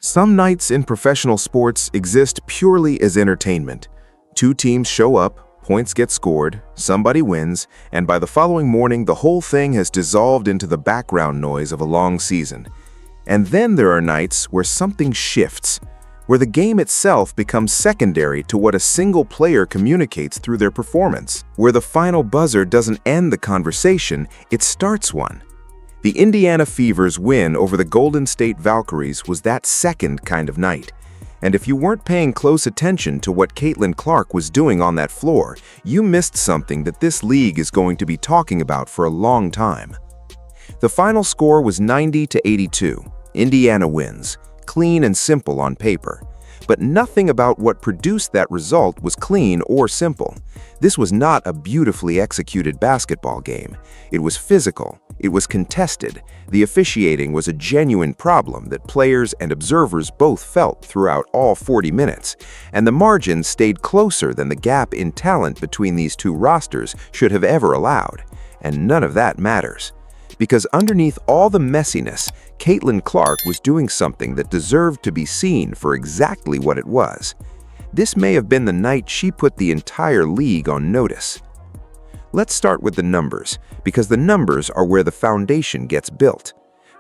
Some nights in professional sports exist purely as entertainment. Two teams show up, points get scored, somebody wins, and by the following morning the whole thing has dissolved into the background noise of a long season. And then there are nights where something shifts, where the game itself becomes secondary to what a single player communicates through their performance, where the final buzzer doesn't end the conversation, it starts one. The Indiana Fever's win over the Golden State Valkyries was that second kind of night. And if you weren't paying close attention to what Caitlin Clark was doing on that floor, you missed something that this league is going to be talking about for a long time. The final score was 90-82. Indiana wins, clean and simple on paper. But nothing about what produced that result was clean or simple. This was not a beautifully executed basketball game. It was physical. It was contested. The officiating was a genuine problem that players and observers both felt throughout all 40 minutes, and the margin stayed closer than the gap in talent between these two rosters should have ever allowed. And none of that matters. Because underneath all the messiness, Caitlin Clark was doing something that deserved to be seen for exactly what it was. This may have been the night she put the entire league on notice. Let's start with the numbers, because the numbers are where the foundation gets built.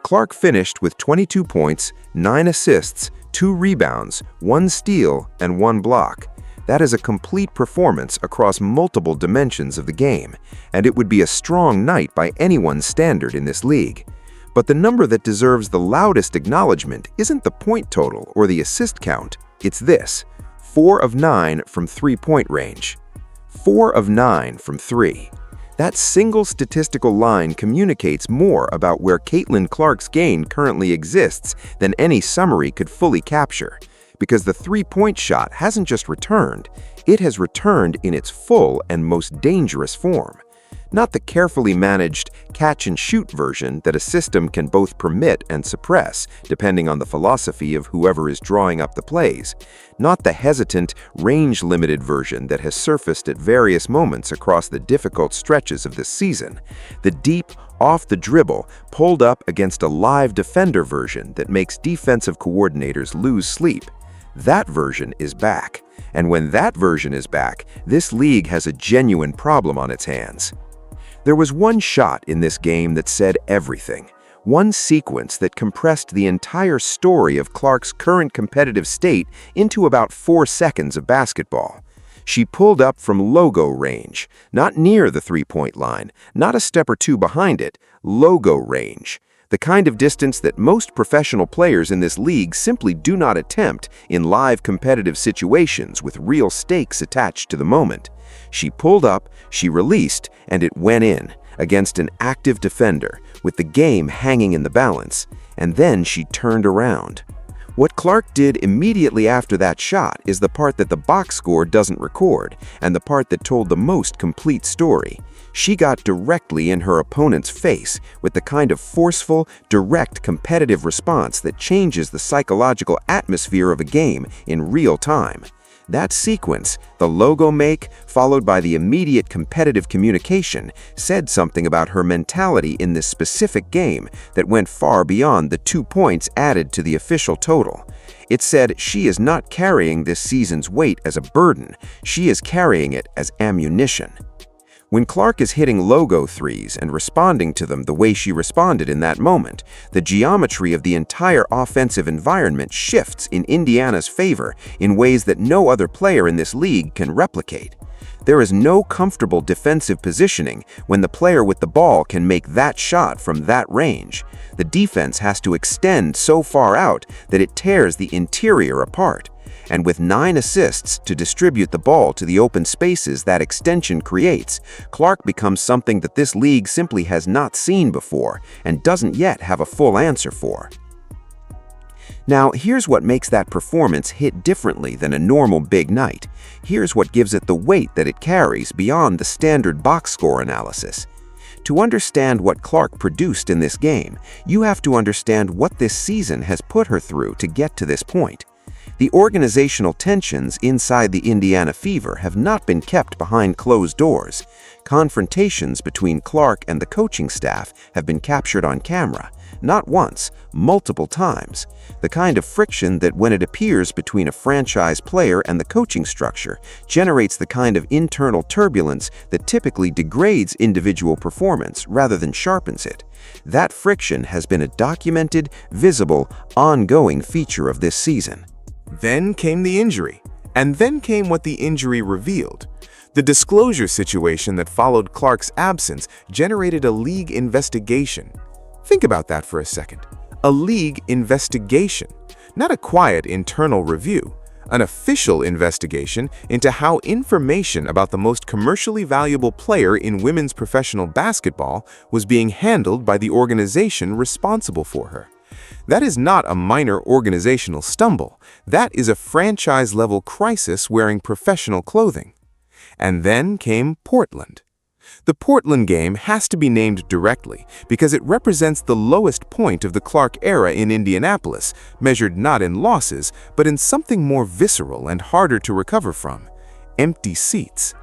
Clark finished with 22 points, 9 assists, 2 rebounds, 1 steal, and 1 block. That is a complete performance across multiple dimensions of the game, and it would be a strong night by anyone's standard in this league. But the number that deserves the loudest acknowledgement isn't the point total or the assist count, it's this: 4 of 9 from three-point range. 4 of 9 from 3. That single statistical line communicates more about where Caitlin Clark's game currently exists than any summary could fully capture. Because the three-point shot hasn't just returned, it has returned in its full and most dangerous form. Not the carefully managed catch-and-shoot version that a system can both permit and suppress, depending on the philosophy of whoever is drawing up the plays. Not the hesitant, range-limited version that has surfaced at various moments across the difficult stretches of this season. The deep, off-the-dribble, pulled up against a live defender version that makes defensive coordinators lose sleep. That version is back. And when that version is back, this league has a genuine problem on its hands. There was one shot in this game that said everything. One sequence that compressed the entire story of Clark's current competitive state into about 4 seconds of basketball. She pulled up from logo range, not near the three-point line, not a step or two behind it, logo range. The kind of distance that most professional players in this league simply do not attempt in live competitive situations with real stakes attached to the moment. She pulled up, she released, and it went in, against an active defender, with the game hanging in the balance, and then she turned around. What Clark did immediately after that shot is the part that the box score doesn't record, and the part that told the most complete story. She got directly in her opponent's face with the kind of forceful, direct, competitive response that changes the psychological atmosphere of a game in real time. That sequence, the logo make, followed by the immediate competitive communication, said something about her mentality in this specific game that went far beyond the 2 points added to the official total. It said she is not carrying this season's weight as a burden, she is carrying it as ammunition. When Clark is hitting logo threes and responding to them the way she responded in that moment, the geometry of the entire offensive environment shifts in Indiana's favor in ways that no other player in this league can replicate. There is no comfortable defensive positioning when the player with the ball can make that shot from that range. The defense has to extend so far out that it tears the interior apart. And with 9 assists to distribute the ball to the open spaces that extension creates, Clark becomes something that this league simply has not seen before and doesn't yet have a full answer for. Now, here's what makes that performance hit differently than a normal big night. Here's what gives it the weight that it carries beyond the standard box score analysis. To understand what Clark produced in this game, you have to understand what this season has put her through to get to this point. The organizational tensions inside the Indiana Fever have not been kept behind closed doors. Confrontations between Clark and the coaching staff have been captured on camera, not once, multiple times. The kind of friction that, when it appears between a franchise player and the coaching structure, generates the kind of internal turbulence that typically degrades individual performance rather than sharpens it. That friction has been a documented, visible, ongoing feature of this season. Then came the injury, and then came what the injury revealed. The disclosure situation that followed Clark's absence generated a league investigation. Think about that for a second. A league investigation, not a quiet internal review, an official investigation into how information about the most commercially valuable player in women's professional basketball was being handled by the organization responsible for her. That is not a minor organizational stumble. That is a franchise-level crisis wearing professional clothing. And then came Portland. The Portland game has to be named directly because it represents the lowest point of the Clark era in Indianapolis, measured not in losses, but in something more visceral and harder to recover from: empty seats.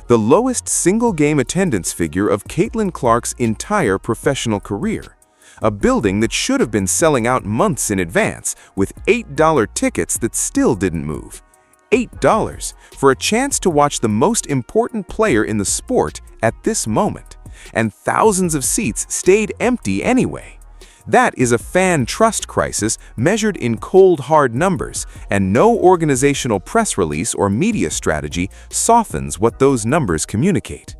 The lowest single-game attendance figure of Caitlin Clark's entire professional career. A building that should have been selling out months in advance, with $8 tickets that still didn't move. $8 for a chance to watch the most important player in the sport at this moment, and thousands of seats stayed empty anyway. That is a fan trust crisis measured in cold, hard numbers, and no organizational press release or media strategy softens what those numbers communicate.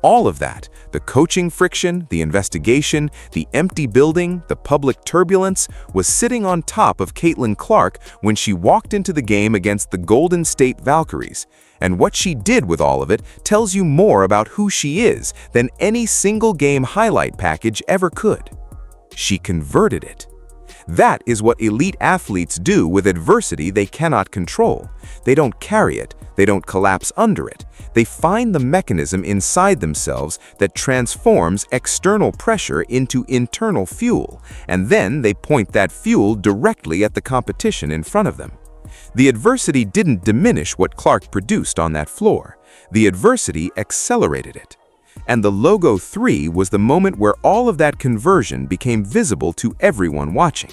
All of that, the coaching friction, the investigation, the empty building, the public turbulence, was sitting on top of Caitlin Clark when she walked into the game against the Golden State Valkyries. And what she did with all of it tells you more about who she is than any single game highlight package ever could. She converted it. That is what elite athletes do with adversity they cannot control. They don't carry it. They don't collapse under it. They find the mechanism inside themselves that transforms external pressure into internal fuel, and then they point that fuel directly at the competition in front of them. The adversity didn't diminish what Clark produced on that floor. The adversity accelerated it. And the logo 3 was the moment where all of that conversion became visible to everyone watching.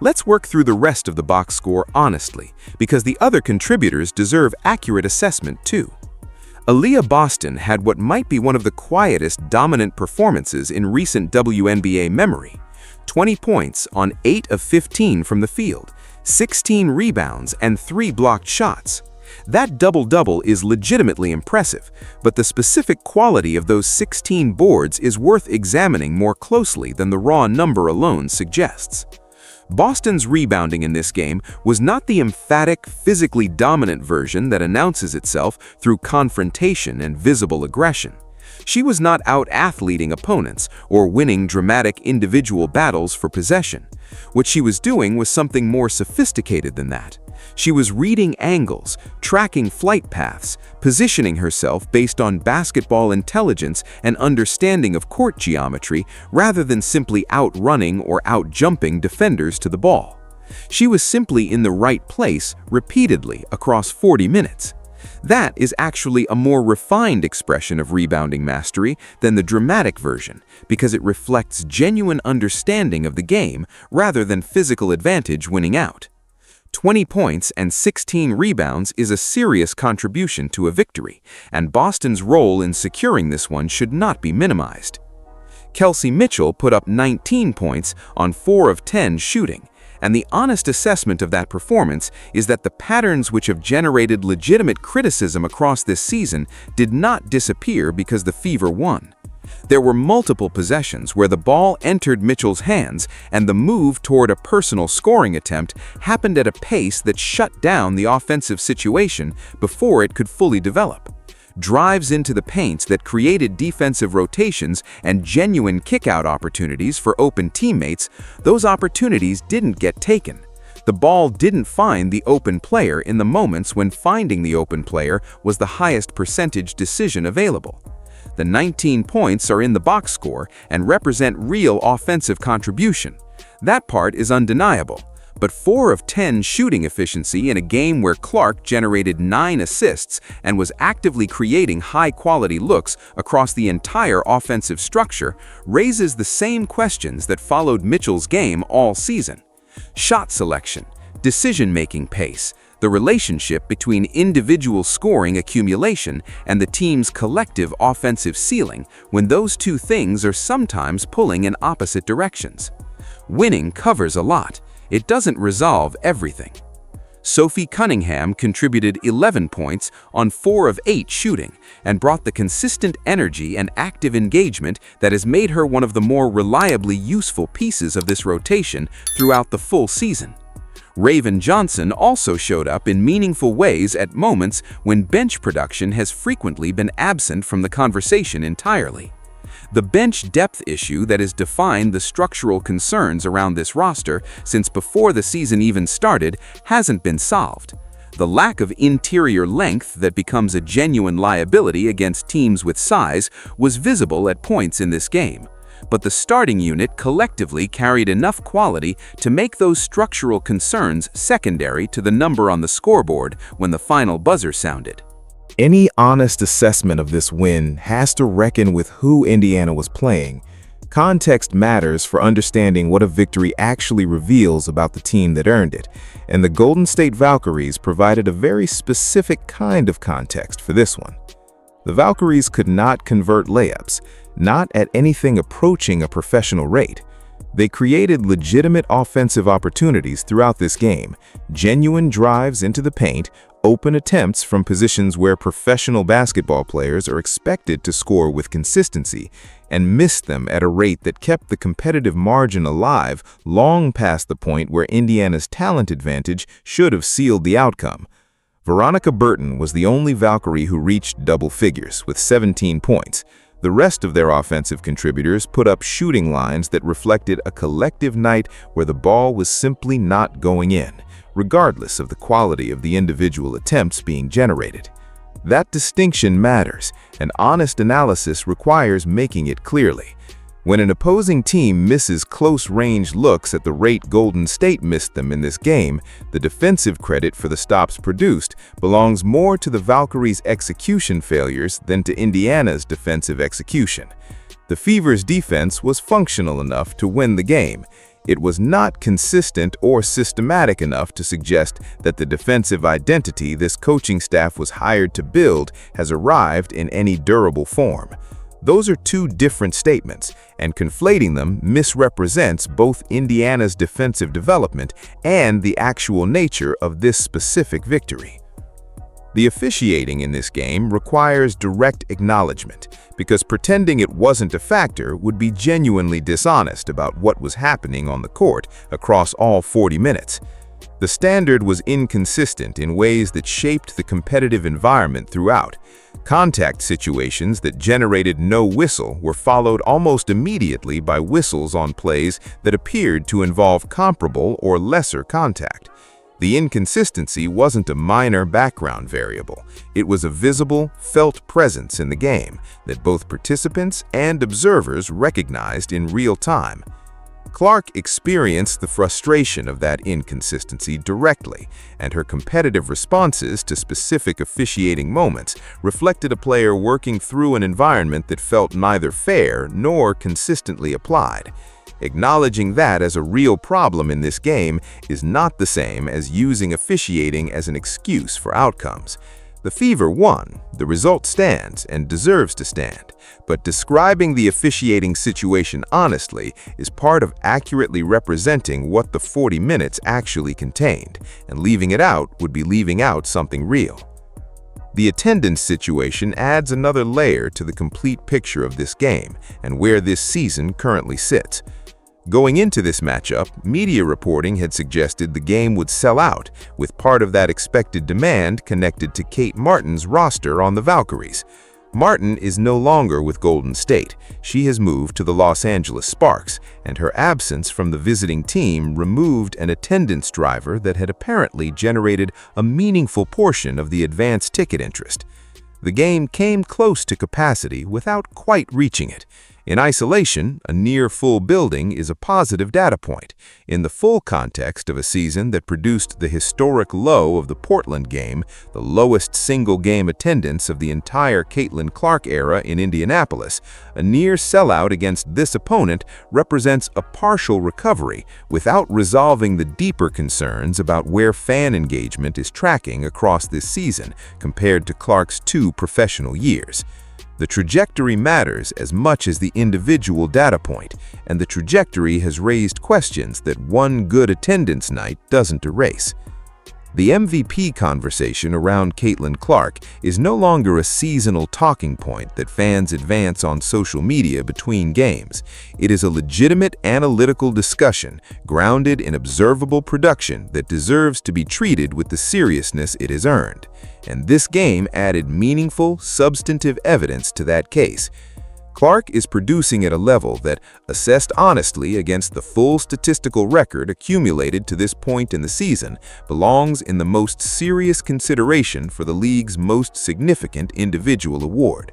Let's work through the rest of the box score honestly, because the other contributors deserve accurate assessment too. Aaliyah Boston had what might be one of the quietest, dominant performances in recent WNBA memory. 20 points on 8 of 15 from the field, 16 rebounds, and 3 blocked shots. That double-double is legitimately impressive, but the specific quality of those 16 boards is worth examining more closely than the raw number alone suggests. Boston's rebounding in this game was not the emphatic, physically dominant version that announces itself through confrontation and visible aggression. She was not out-athleting opponents or winning dramatic individual battles for possession. What she was doing was something more sophisticated than that. She was reading angles, tracking flight paths, positioning herself based on basketball intelligence and understanding of court geometry rather than simply outrunning or outjumping defenders to the ball. She was simply in the right place repeatedly across 40 minutes. That is actually a more refined expression of rebounding mastery than the dramatic version because it reflects genuine understanding of the game rather than physical advantage winning out. 20 points and 16 rebounds is a serious contribution to a victory, and Boston's role in securing this one should not be minimized. Kelsey Mitchell put up 19 points on 4 of 10 shooting, and the honest assessment of that performance is that the patterns which have generated legitimate criticism across this season did not disappear because the Fever won. There were multiple possessions where the ball entered Mitchell's hands and the move toward a personal scoring attempt happened at a pace that shut down the offensive situation before it could fully develop. Drives into the paints that created defensive rotations and genuine kickout opportunities for open teammates, those opportunities didn't get taken. The ball didn't find the open player in the moments when finding the open player was the highest percentage decision available. The 19 points are in the box score and represent real offensive contribution. That part is undeniable. but 4 of 10 shooting efficiency in a game where Clark generated 9 assists and was actively creating high-quality looks across the entire offensive structure raises the same questions that followed Mitchell's game all season. Shot selection, decision-making pace, the relationship between individual scoring accumulation and the team's collective offensive ceiling when those two things are sometimes pulling in opposite directions. Winning covers a lot. It doesn't resolve everything. Sophie Cunningham contributed 11 points on 4 of 8 shooting and brought the consistent energy and active engagement that has made her one of the more reliably useful pieces of this rotation throughout the full season. Raven Johnson also showed up in meaningful ways at moments when bench production has frequently been absent from the conversation entirely. The bench depth issue that has defined the structural concerns around this roster since before the season even started hasn't been solved. The lack of interior length that becomes a genuine liability against teams with size was visible at points in this game. But the starting unit collectively carried enough quality to make those structural concerns secondary to the number on the scoreboard when the final buzzer sounded. Any honest assessment of this win has to reckon with who Indiana was playing. Context matters for understanding what a victory actually reveals about the team that earned it, and the Golden State Valkyries provided a very specific kind of context for this one. The Valkyries could not convert layups, not at anything approaching a professional rate. They created legitimate offensive opportunities throughout this game, genuine drives into the paint, open attempts from positions where professional basketball players are expected to score with consistency, and missed them at a rate that kept the competitive margin alive long past the point where Indiana's talent advantage should have sealed the outcome. Veronica Burton was the only Valkyrie who reached double figures with 17 points. The rest of their offensive contributors put up shooting lines that reflected a collective night where the ball was simply not going in, regardless of the quality of the individual attempts being generated. That distinction matters, and honest analysis requires making it clearly. When an opposing team misses close-range looks at the rate Golden State missed them in this game, the defensive credit for the stops produced belongs more to the Valkyries' execution failures than to Indiana's defensive execution. The Fever's defense was functional enough to win the game. It was not consistent or systematic enough to suggest that the defensive identity this coaching staff was hired to build has arrived in any durable form. Those are two different statements, and conflating them misrepresents both Indiana's defensive development and the actual nature of this specific victory. The officiating in this game requires direct acknowledgement, because pretending it wasn't a factor would be genuinely dishonest about what was happening on the court across all 40 minutes. The standard was inconsistent in ways that shaped the competitive environment throughout. Contact situations that generated no whistle were followed almost immediately by whistles on plays that appeared to involve comparable or lesser contact. The inconsistency wasn't a minor background variable. It was a visible, felt presence in the game that both participants and observers recognized in real time. Clark experienced the frustration of that inconsistency directly, and her competitive responses to specific officiating moments reflected a player working through an environment that felt neither fair nor consistently applied. Acknowledging that as a real problem in this game is not the same as using officiating as an excuse for outcomes. The Fever won, the result stands and deserves to stand, but describing the officiating situation honestly is part of accurately representing what the 40 minutes actually contained, and leaving it out would be leaving out something real. The attendance situation adds another layer to the complete picture of this game and where this season currently sits. Going into this matchup, media reporting had suggested the game would sell out, with part of that expected demand connected to Kate Martin's roster on the Valkyries. Martin is no longer with Golden State. She has moved to the Los Angeles Sparks, and her absence from the visiting team removed an attendance driver that had apparently generated a meaningful portion of the advance ticket interest. The game came close to capacity without quite reaching it. In isolation, a near-full building is a positive data point. In the full context of a season that produced the historic low of the Portland game, the lowest single-game attendance of the entire Caitlin Clark era in Indianapolis, a near sellout against this opponent represents a partial recovery without resolving the deeper concerns about where fan engagement is tracking across this season compared to Clark's 2 professional years. The trajectory matters as much as the individual data point, and the trajectory has raised questions that one good attendance night doesn't erase. The MVP conversation around Caitlin Clark is no longer a seasonal talking point that fans advance on social media between games. It is a legitimate analytical discussion grounded in observable production that deserves to be treated with the seriousness it has earned. And this game added meaningful, substantive evidence to that case. Clark is producing at a level that, assessed honestly against the full statistical record accumulated to this point in the season, belongs in the most serious consideration for the league's most significant individual award.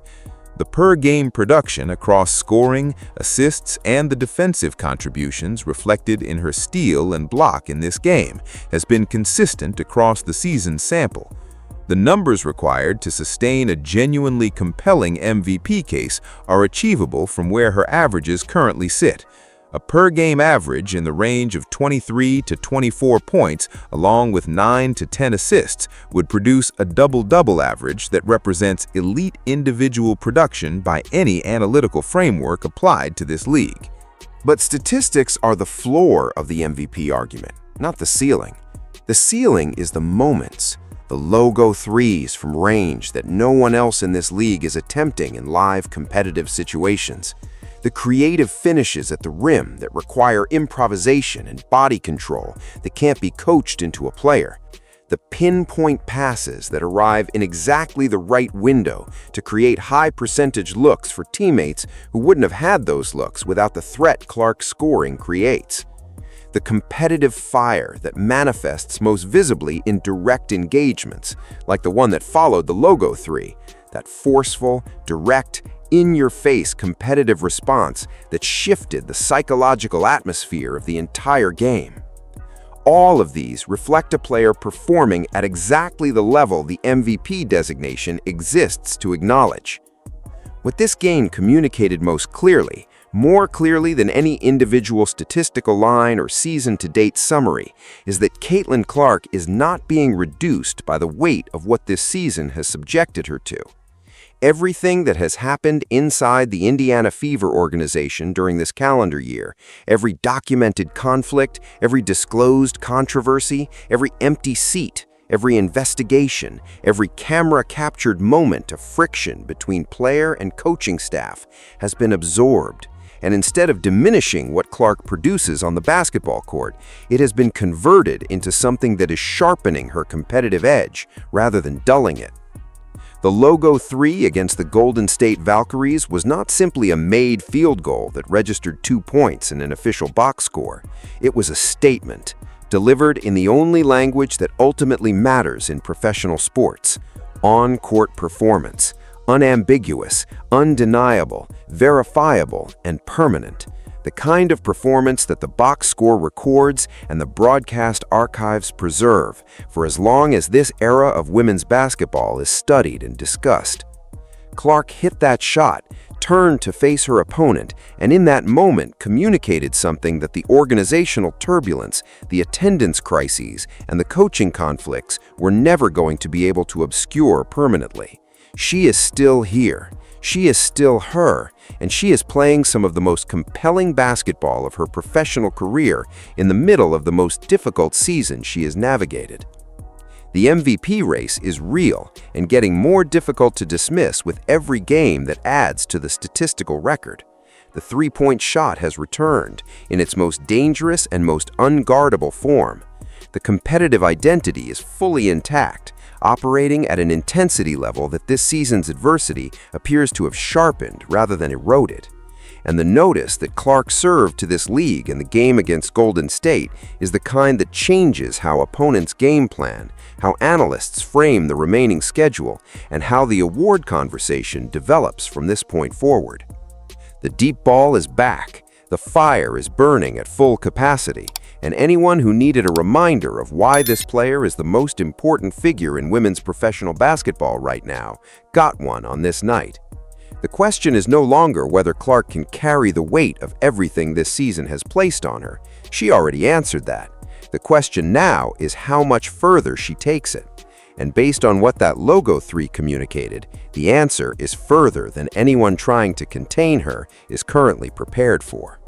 The per-game production across scoring, assists, and the defensive contributions reflected in her steal and block in this game has been consistent across the season's sample. The numbers required to sustain a genuinely compelling MVP case are achievable from where her averages currently sit. A per-game average in the range of 23 to 24 points along with 9 to 10 assists would produce a double-double average that represents elite individual production by any analytical framework applied to this league. But statistics are the floor of the MVP argument, not the ceiling. The ceiling is the moments. The logo threes from range that no one else in this league is attempting in live competitive situations. The creative finishes at the rim that require improvisation and body control that can't be coached into a player. The pinpoint passes that arrive in exactly the right window to create high-percentage looks for teammates who wouldn't have had those looks without the threat Clark's scoring creates. The competitive fire that manifests most visibly in direct engagements, like the one that followed the logo three, that forceful, direct, in-your-face competitive response that shifted the psychological atmosphere of the entire game. All of these reflect a player performing at exactly the level the MVP designation exists to acknowledge. What this game communicated most clearly, more clearly than any individual statistical line or season-to-date summary, is that Caitlin Clark is not being reduced by the weight of what this season has subjected her to. Everything that has happened inside the Indiana Fever organization during this calendar year, every documented conflict, every disclosed controversy, every empty seat, every investigation, every camera-captured moment of friction between player and coaching staff has been absorbed. And instead of diminishing what Clark produces on the basketball court, it has been converted into something that is sharpening her competitive edge rather than dulling it. The logo three against the Golden State Valkyries was not simply a made field goal that registered 2 points in an official box score. It was a statement, delivered in the only language that ultimately matters in professional sports: on-court performance. Unambiguous, undeniable, verifiable, and permanent. The kind of performance that the box score records and the broadcast archives preserve for as long as this era of women's basketball is studied and discussed. Clark hit that shot, turned to face her opponent, and in that moment communicated something that the organizational turbulence, the attendance crises, and the coaching conflicts were never going to be able to obscure permanently. She is still here, she is still her, and she is playing some of the most compelling basketball of her professional career in the middle of the most difficult season she has navigated. The MVP race is real and getting more difficult to dismiss with every game that adds to the statistical record. The three-point shot has returned in its most dangerous and most unguardable form. The competitive identity is fully intact, operating at an intensity level that this season's adversity appears to have sharpened rather than eroded. And the notice that Clark served to this league in the game against Golden State is the kind that changes how opponents game plan, how analysts frame the remaining schedule, and how the award conversation develops from this point forward. The deep ball is back. The fire is burning at full capacity, and anyone who needed a reminder of why this player is the most important figure in women's professional basketball right now got one on this night. The question is no longer whether Clark can carry the weight of everything this season has placed on her. She already answered that. The question now is how much further she takes it. And based on what that Logo 3 communicated, the answer is further than anyone trying to contain her is currently prepared for.